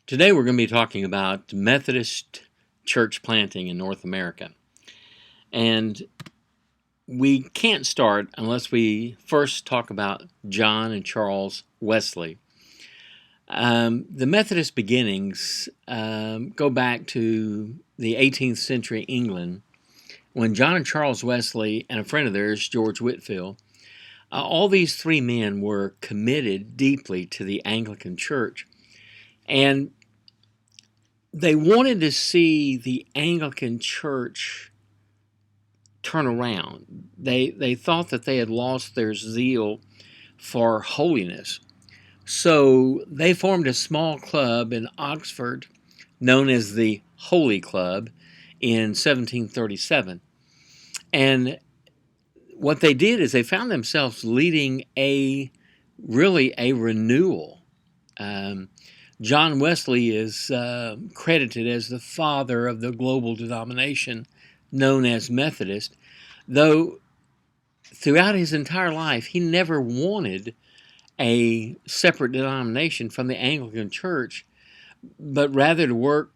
Today we're going to be talking about Methodist church planting in North America. And we can't start unless we first talk about John and Charles Wesley. The Methodist beginnings go back to the 18th century England when John and Charles Wesley and a friend of theirs, George Whitefield, all these three men were committed deeply to the Anglican Church. And they wanted to see the Anglican Church turn around. They thought that they had lost their zeal for holiness. So they formed a small club in Oxford known as the Holy Club in 1737. And what they did is they found themselves leading a renewal. John Wesley is credited as the father of the global denomination known as Methodist, though throughout his entire life he never wanted a separate denomination from the Anglican Church, but rather to work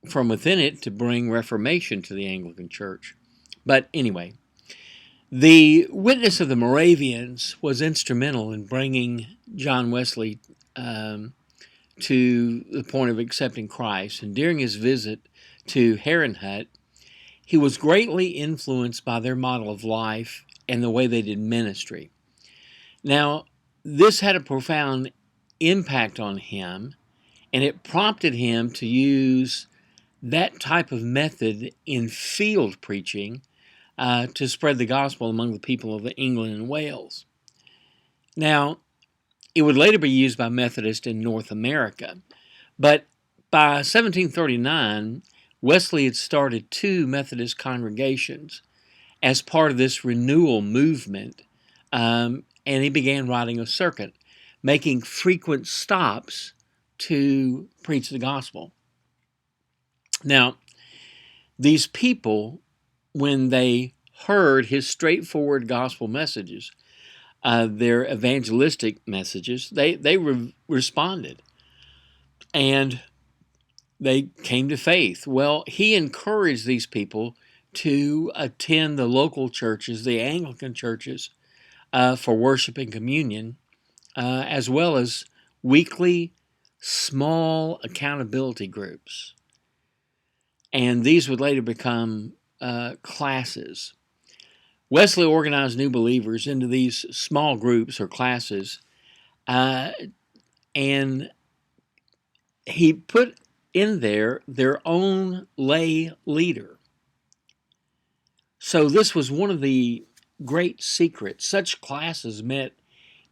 from within it to bring reformation to the Anglican Church. But anyway, the witness of the Moravians was instrumental in bringing John Wesley to the point of accepting Christ. And during his visit to Herrenhut, he was greatly influenced by their model of life and the way they did ministry. Now, this had a profound impact on him, and it prompted him to use that type of method in field preaching to spread the gospel among the people of England and Wales. Now, it would later be used by Methodists in North America, but by 1739, Wesley had started two Methodist congregations as part of this renewal movement, and he began riding a circuit, making frequent stops to preach the gospel. Now, these people, when they heard his straightforward gospel messages, their evangelistic messages, they responded, and they came to faith. Well, he encouraged these people to attend the local churches, the Anglican churches, for worship and communion, as well as weekly small accountability groups. And these would later become classes. Wesley organized new believers into these small groups or classes, and he put in there their own lay leader. So this was one of the great secrets. Such classes met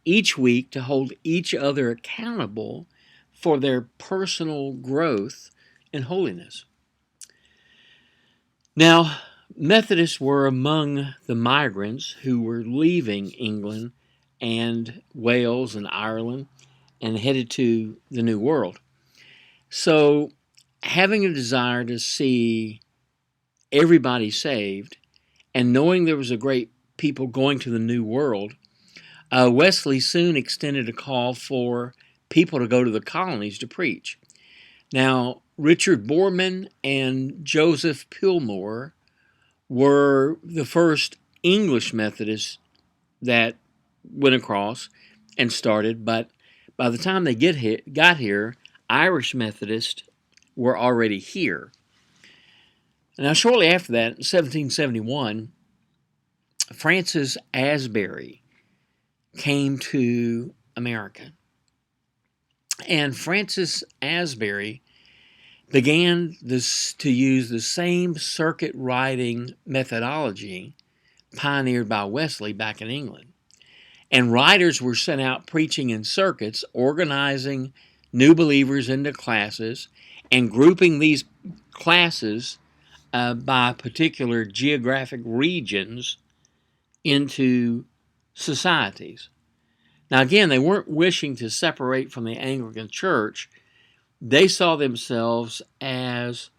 each week to hold each other accountable for their personal growth in holiness. Now, Methodists were among the migrants who were leaving England and Wales and Ireland and headed to the New World. So, having a desire to see everybody saved and knowing there was a great people going to the New World, Wesley soon extended a call for people to go to the colonies to preach. Now, Richard Boorman and Joseph Pilmore were the first English Methodists that went across and started, but by the time they got here, Irish Methodists were already here. Now, shortly after that, in 1771, Francis Asbury came to America. And Francis Asbury began to use the same circuit riding methodology pioneered by Wesley back in England. And riders were sent out preaching in circuits, organizing new believers into classes, and grouping these classes by particular geographic regions into societies. Now again, they weren't wishing to separate from the Anglican Church. They saw themselves as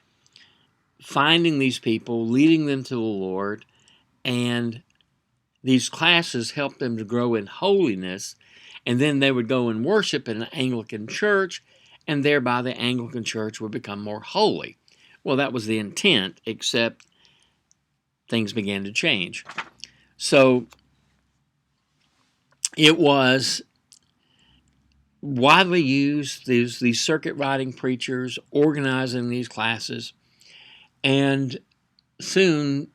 finding these people, leading them to the Lord, and these classes helped them to grow in holiness, and then they would go and worship in an Anglican church, and thereby the Anglican Church would become more holy. Well, that was the intent, except things began to change. So it was widely used, these circuit riding preachers organizing these classes, and soon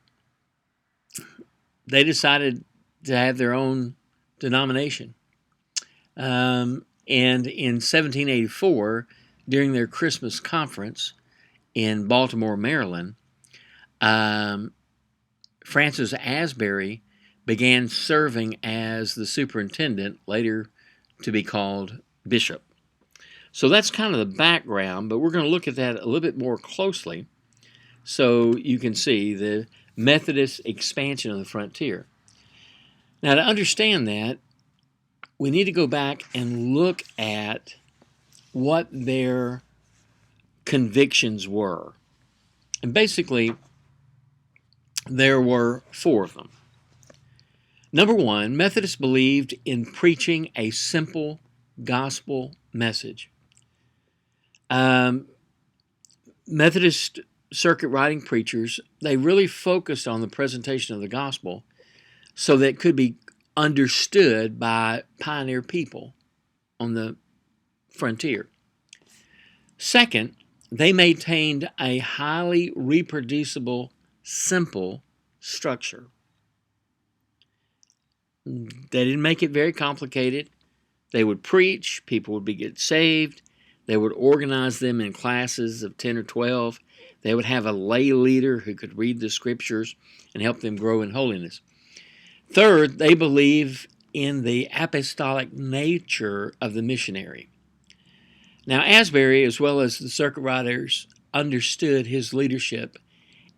they decided to have their own denomination. And in 1784, during their Christmas conference in Baltimore, Maryland, Francis Asbury began serving as the superintendent, later to be called bishop. So that's kind of the background, but we're going to look at that a little bit more closely so you can see the Methodist expansion of the frontier. Now, to understand that, we need to go back and look at what their convictions were. And basically, there were 4 of them. Number 1, Methodists believed in preaching a simple gospel message. Methodist circuit riding preachers, they really focused on the presentation of the gospel so that it could be understood by pioneer people on the frontier. Second, they maintained a highly reproducible, simple structure. They didn't make it very complicated. They would preach, people would get saved. They would organize them in classes of 10 or 12. They would have a lay leader who could read the scriptures and help them grow in holiness. Third, they believe in the apostolic nature of the missionary. Now, Asbury, as well as the circuit riders, understood his leadership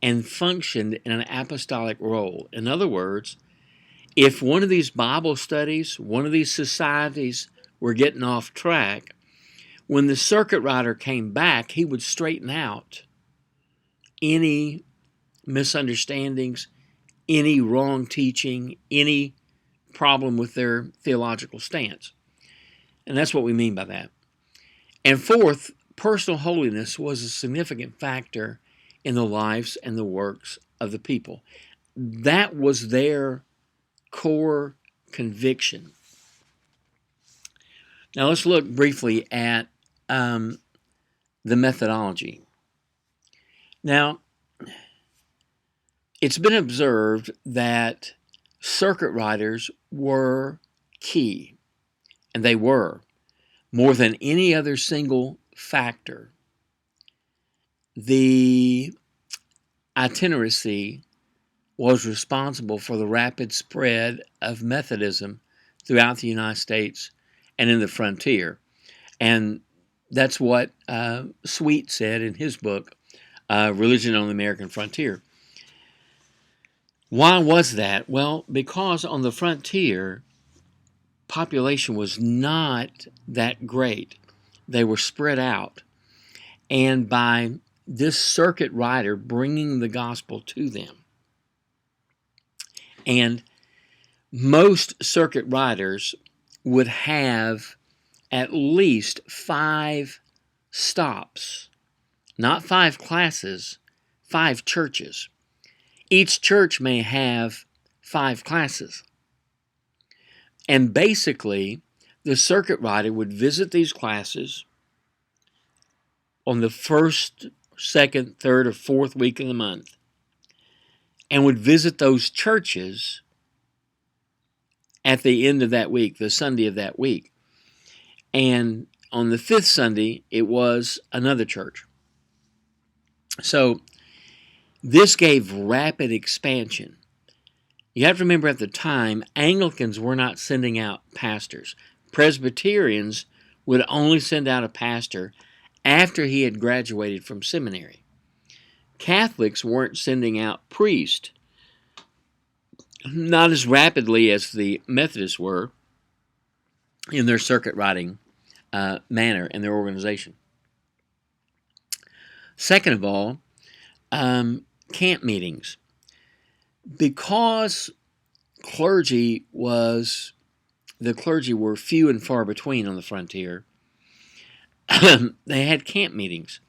and functioned in an apostolic role. In other words, if one of these Bible studies, one of these societies were getting off track, when the circuit rider came back, he would straighten out any misunderstandings, any wrong teaching, any problem with their theological stance. And that's what we mean by that. And fourth, personal holiness was a significant factor in the lives and the works of the people. That was their core conviction. Now let's look briefly at the methodology. Now, it's been observed that circuit riders were key, and they were, more than any other single factor. The itineracy was responsible for the rapid spread of Methodism throughout the United States and in the frontier. And that's what Sweet said in his book, Religion on the American Frontier. Why was that? Well, because on the frontier, population was not that great. They were spread out. And by this circuit rider bringing the gospel to them, and most circuit riders would have at least 5 stops, not 5 classes, 5 churches. Each church may have 5 classes. And basically, the circuit rider would visit these classes on the first, second, third, or fourth week of the month, and would visit those churches at the end of that week, the Sunday of that week. And on the 5th Sunday, it was another church. So this gave rapid expansion. You have to remember at the time, Anglicans were not sending out pastors. Presbyterians would only send out a pastor after he had graduated from seminary. Catholics weren't sending out priests, not as rapidly as the Methodists were in their circuit riding manner and their organization. Second of all, camp meetings. Because the clergy were few and far between on the frontier, they had camp meetings.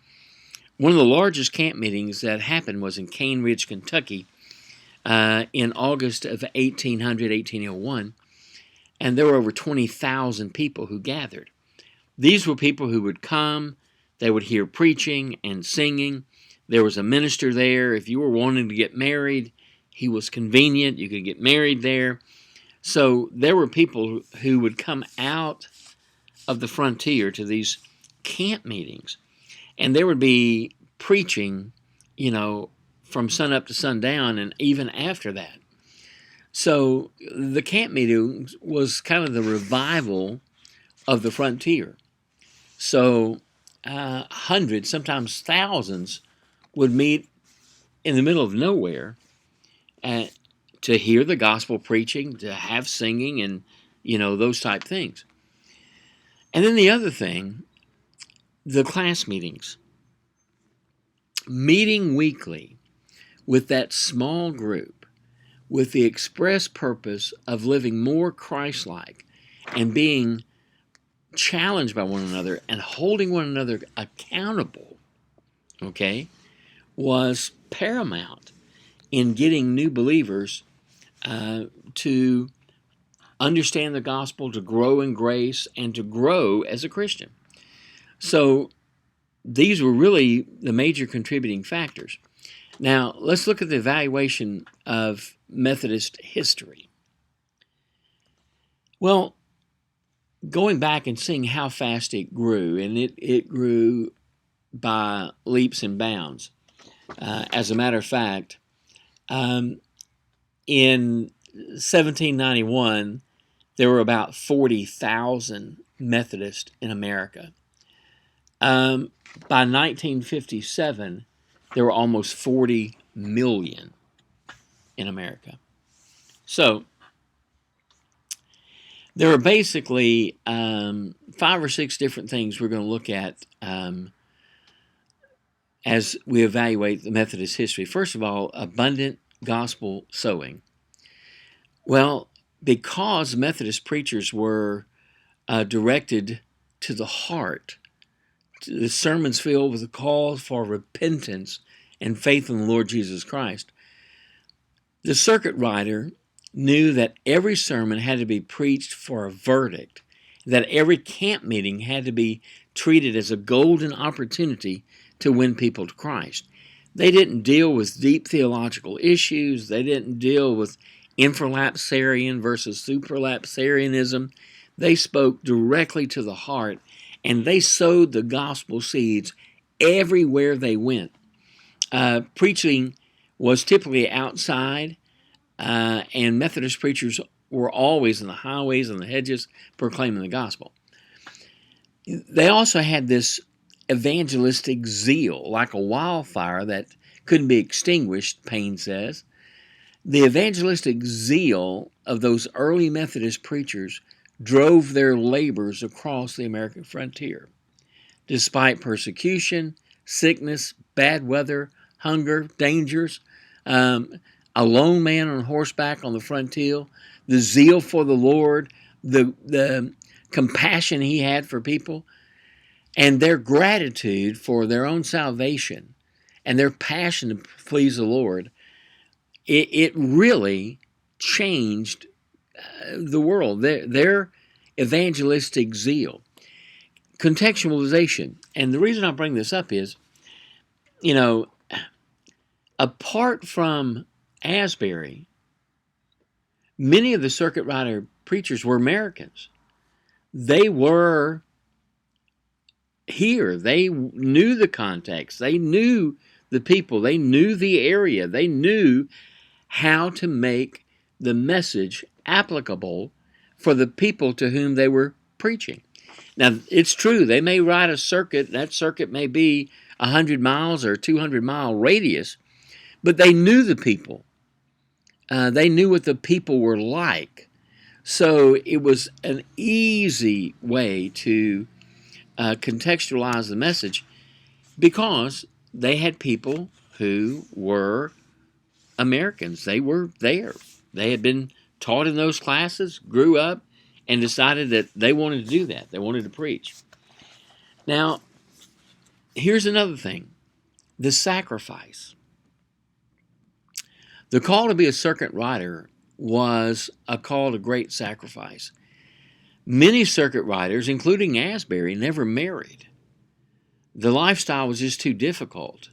One of the largest camp meetings that happened was in Cane Ridge, Kentucky, in August of 1801, and there were over 20,000 people who gathered. These were people who would come, they would hear preaching and singing. There was a minister there. If you were wanting to get married, he was convenient. You could get married there. So there were people who would come out of the frontier to these camp meetings, and there would be preaching, from sun up to sundown, and even after that. So the camp meeting was kind of the revival of the frontier. So hundreds, sometimes thousands, would meet in the middle of nowhere to hear the gospel preaching, to have singing, and those type things. And then the other thing, the class meetings. Meeting weekly with that small group with the express purpose of living more Christ-like and being challenged by one another and holding one another accountable, was paramount in getting new believers to understand the gospel, to grow in grace, and to grow as a Christian. So these were really the major contributing factors. Now, let's look at the evaluation of Methodist history. Well, going back and seeing how fast it grew, and it grew by leaps and bounds. As a matter of fact, in 1791, there were about 40,000 Methodists in America. By 1957, there were almost 40 million in America. So there are basically 5 or 6 different things we're going to look at as we evaluate the Methodist history. First of all, abundant gospel sowing. Well, because Methodist preachers were directed to the heart, the sermons filled with a call for repentance and faith in the Lord Jesus Christ, the circuit rider knew that every sermon had to be preached for a verdict, that every camp meeting had to be treated as a golden opportunity to win people to Christ. They didn't deal with deep theological issues. They didn't deal with infralapsarian versus supralapsarianism. They spoke directly to the heart, and they sowed the gospel seeds everywhere they went. Preaching was typically outside, and Methodist preachers were always in the highways and the hedges proclaiming the gospel. They also had this evangelistic zeal, like a wildfire that couldn't be extinguished, Payne says. The evangelistic zeal of those early Methodist preachers drove their labors across the American frontier. Despite persecution, sickness, bad weather, hunger, dangers, a lone man on horseback on the frontier, the zeal for the Lord, the compassion he had for people, and their gratitude for their own salvation and their passion to please the Lord, it really changed the world. Their evangelistic zeal. Contextualization. And the reason I bring this up is, apart from Asbury, many of the circuit rider preachers were Americans. They were here. They knew the context. They knew the people. They knew the area. They knew how to make the message applicable for the people to whom they were preaching. Now, it's true, they may ride a circuit. That circuit may be 100 miles or 200-mile radius, but they knew the people. They knew what the people were like. So it was an easy way to contextualize the message because they had people who were Americans. They were there. They had been taught in those classes, grew up, and decided that they wanted to do that. They wanted to preach. Now, here's another thing, the sacrifice. The call to be a circuit rider was a call to great sacrifice. Many circuit riders, including Asbury, never married. The lifestyle was just too difficult.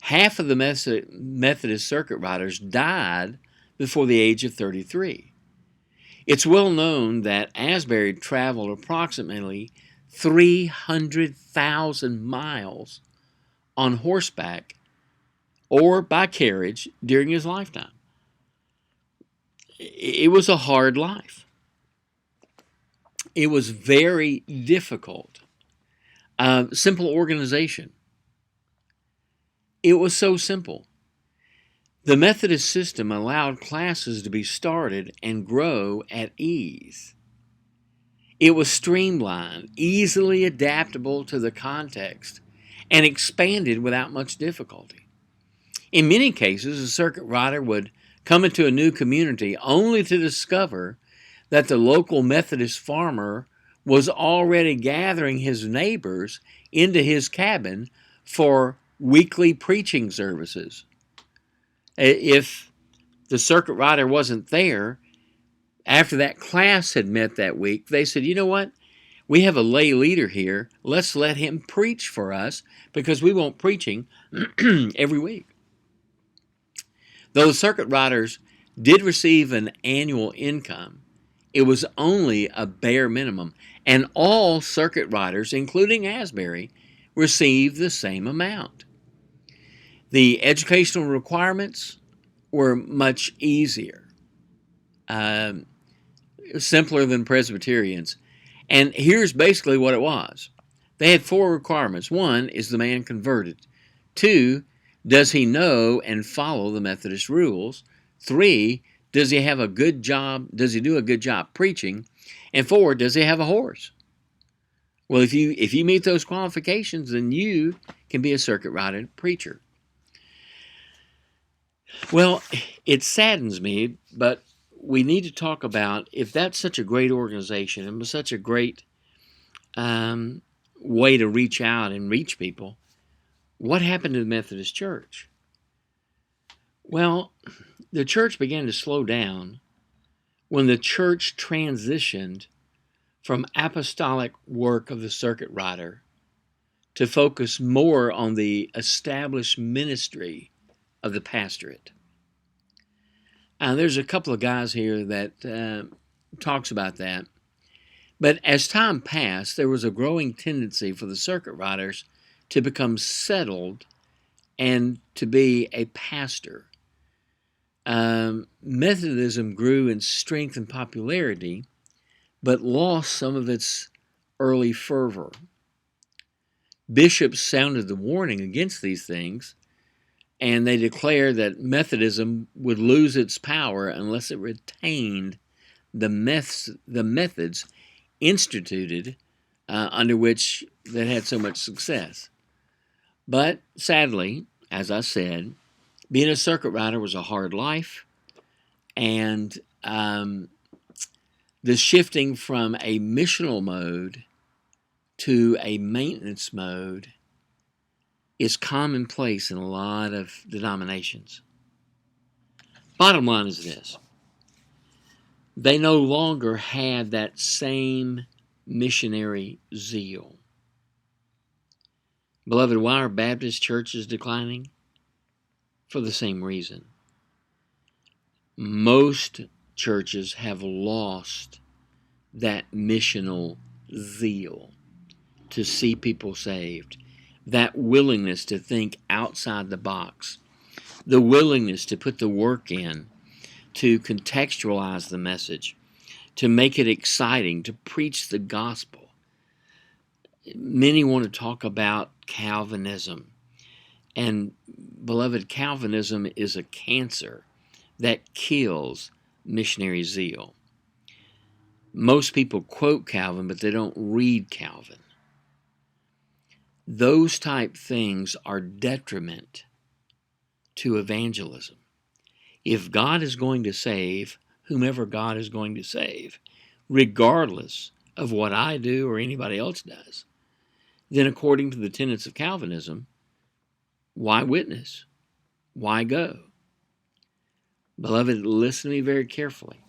Half of the Methodist circuit riders died before the age of 33. It's well known that Asbury traveled approximately 300,000 miles on horseback or by carriage during his lifetime. It was a hard life. It was very difficult. Simple organization. It was so simple. The Methodist system allowed classes to be started and grow at ease. It was streamlined, easily adaptable to the context, and expanded without much difficulty. In many cases, a circuit rider would come into a new community only to discover that the local Methodist farmer was already gathering his neighbors into his cabin for weekly preaching services. If the circuit rider wasn't there, after that class had met that week, they said, you know what? We have a lay leader here. Let's let him preach for us because we want preaching every week. Though the circuit riders did receive an annual income, it was only a bare minimum, and all circuit riders, including Asbury, received the same amount. The educational requirements were much easier, simpler than Presbyterians. And here's basically what it was. They had 4 requirements. 1, is the man converted? 2, does he know and follow the Methodist rules? 3, does he have a good job? Does he do a good job preaching? And 4, does he have a horse? Well, if you meet those qualifications, then you can be a circuit rider preacher. Well, it saddens me, but we need to talk about, if that's such a great organization and was such a great way to reach out and reach people, what happened to the Methodist Church? Well, the church began to slow down when the church transitioned from apostolic work of the circuit rider to focus more on the established ministry of the pastorate. There's a couple of guys here that talks about that. But as time passed, there was a growing tendency for the circuit riders to become settled and to be a pastor. Methodism grew in strength and popularity, but lost some of its early fervor. Bishops sounded the warning against these things, and they declared that Methodism would lose its power unless it retained the methods instituted under which that had so much success. But sadly, as I said, being a circuit rider was a hard life, and the shifting from a missional mode to a maintenance mode is commonplace in a lot of denominations. Bottom line is this: they no longer had that same missionary zeal. Beloved, why are Baptist churches declining? For the same reason. Most churches have lost that missional zeal to see people saved, that willingness to think outside the box, the willingness to put the work in, to contextualize the message, to make it exciting, to preach the gospel. Many want to talk about Calvinism. And, beloved, Calvinism is a cancer that kills missionary zeal. Most people quote Calvin, but they don't read Calvin. Those type things are detriment to evangelism. If God is going to save whomever God is going to save, regardless of what I do or anybody else does, then according to the tenets of Calvinism, why witness? Why go? Beloved, listen to me very carefully.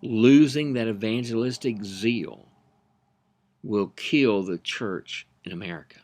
Losing that evangelistic zeal will kill the church in America.